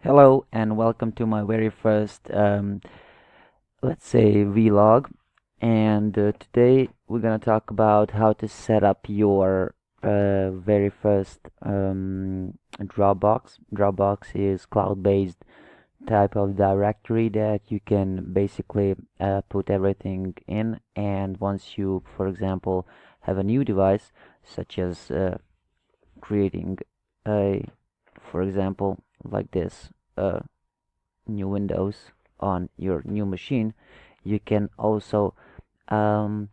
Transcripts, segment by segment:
Hello and welcome to my very first, let's say, vlog. And today we're gonna talk about how to set up your very first Dropbox. Dropbox is cloud-based type of directory that you can basically put everything in. And once you, for example, have a new device, such as creating a, for example, like this. New Windows on your new machine, you can also um,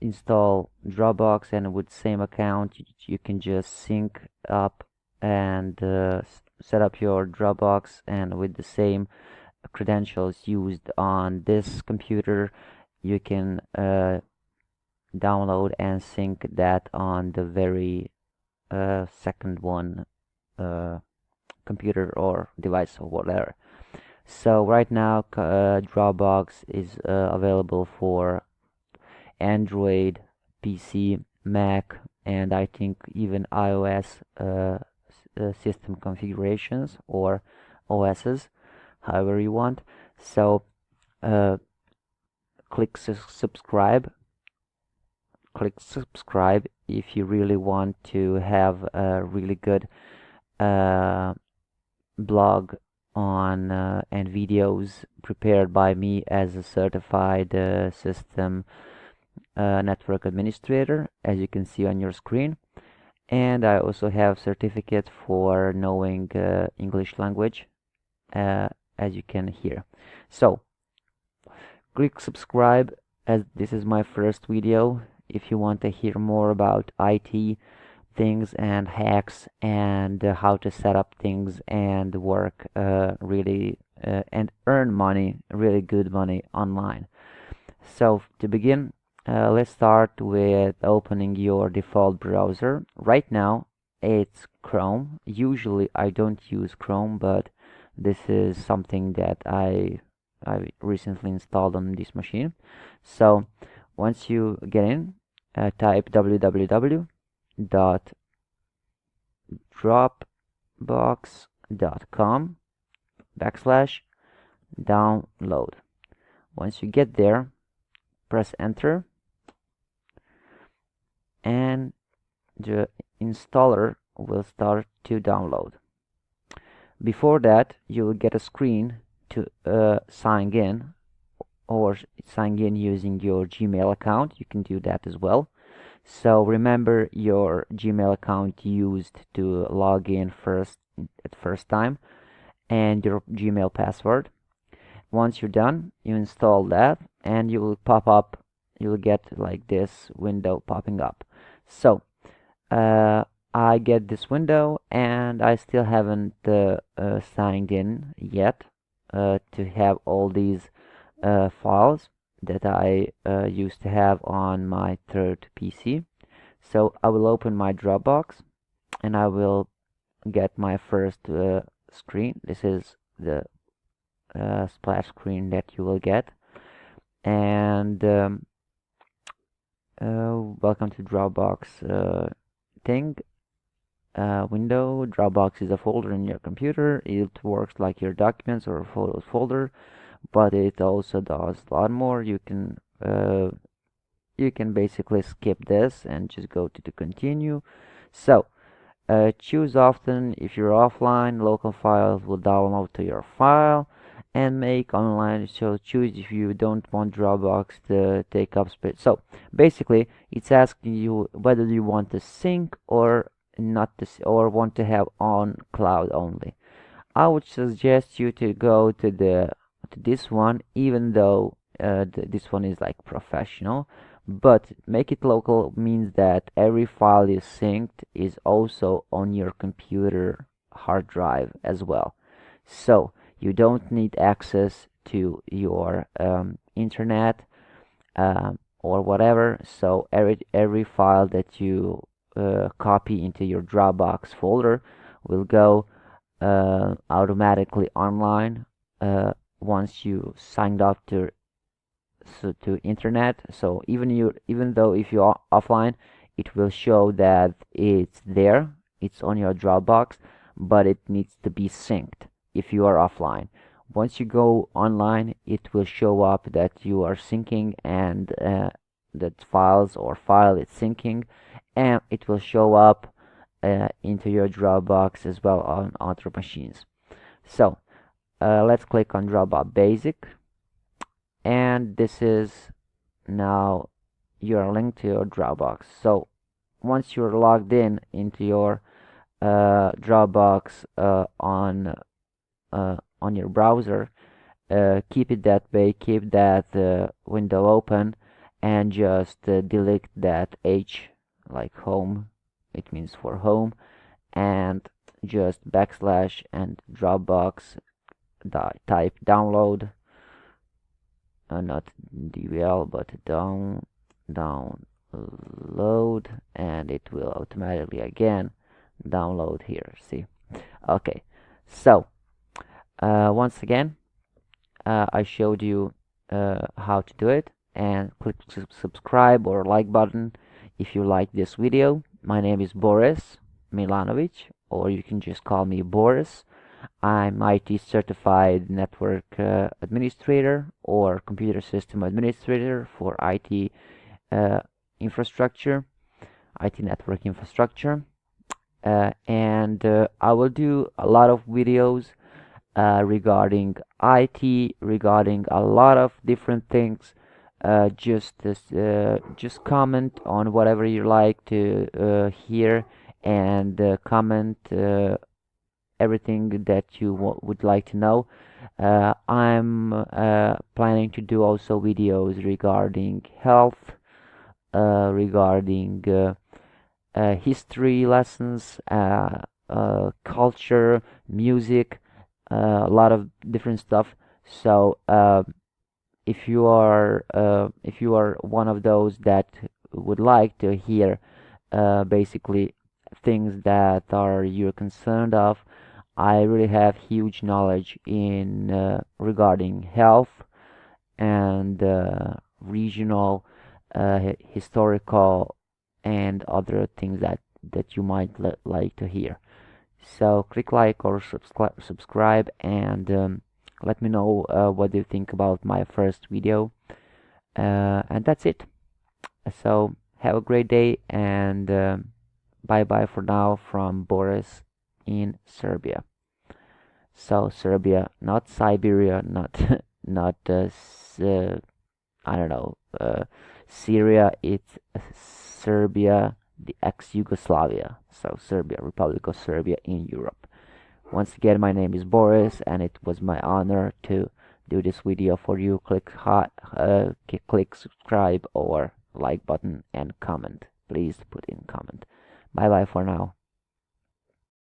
install Dropbox, and with same account you can just sync up and set up your Dropbox, and with the same credentials used on this computer you can download and sync that on the very second one, uh, computer or device or whatever. So right now, Dropbox is available for Android, PC, Mac, and I think even iOS system configurations or OSs, however you want. So uh, click subscribe. Click subscribe if you really want to have a really good uh, blog on and videos prepared by me as a certified system network administrator, as you can see on your screen. And I also have certificate for knowing English language, uh, as you can hear. So click subscribe, as this is my first video. If you want to hear more about IT things and hacks and how to set up things and work really and earn money, really good money online. So to begin, let's start with opening your default browser. Right now it's Chrome. Usually I don't use Chrome, but this is something that I recently installed on this machine. So once you get in, type www.dropbox.com/download. Once you get there, press enter and the installer will start to download. Before that, you will get a screen to sign in, or sign in using your Gmail account. You can do that as well. So remember your Gmail account used to log in at first time, and your Gmail password. Once you're done, you install that and you will get like this window popping up. So uh, I get this window and I still haven't signed in yet to have all these files that I used to have on my third PC. So I will open my Dropbox and I will get my first screen. This is the splash screen that you will get. And welcome to Dropbox thing window. Dropbox is a folder in your computer. It works like your documents or photos folder, but it also does a lot more. You can basically skip this and just go to the continue. So choose often. If you're offline, local files will download to your file and make online. So choose if you don't want Dropbox to take up space. So basically, it's asking you whether you want to sync or not to, or want to have on cloud only. I would suggest you to go to this one, even though this one is like professional. But make it local means that every file is synced is also on your computer hard drive as well. So you don't need access to your internet or whatever. So every file that you copy into your Dropbox folder will go automatically online once you signed up to internet. So even though if you're offline, it will show that it's there it's on your Dropbox, but it needs to be synced if you are offline. Once you go online, it will show up that you are syncing, and that file is syncing, and it will show up into your Dropbox as well on other machines. So let's click on Dropbox Basic, and this is now your link to your Dropbox. So once you're logged in into your Dropbox on your browser, keep it that way, keep that window open, and just delete that H, like home, it means for home, and just backslash and Dropbox type download, not DVL but download, and it will automatically again download here. See, okay. So once again, I showed you how to do it, and click subscribe or like button if you like this video. My name is Boris Milanovic, or you can just call me Boris. I'm IT certified network administrator or computer system administrator for IT infrastructure, IT network infrastructure, and I will do a lot of videos regarding IT, regarding a lot of different things. Just comment on whatever you like to hear, and comment everything that you would like to know. I'm planning to do also videos regarding health, regarding history lessons, culture, music, a lot of different stuff. So if you are one of those that would like to hear basically things that are you're concerned of, I really have huge knowledge in regarding health and regional, historical, and other things that you might like to hear. So click like or subscribe, and let me know what you think about my first video. And that's it. So have a great day, and bye bye for now from Boris in Serbia. So Serbia, not Siberia, not not I don't know, Syria. It's Serbia, the ex-Yugoslavia. So Serbia, Republic of Serbia in Europe. Once again, my name is Boris, and it was my honor to do this video for you. Click subscribe or like button and comment. Please put in comment. Bye bye for now.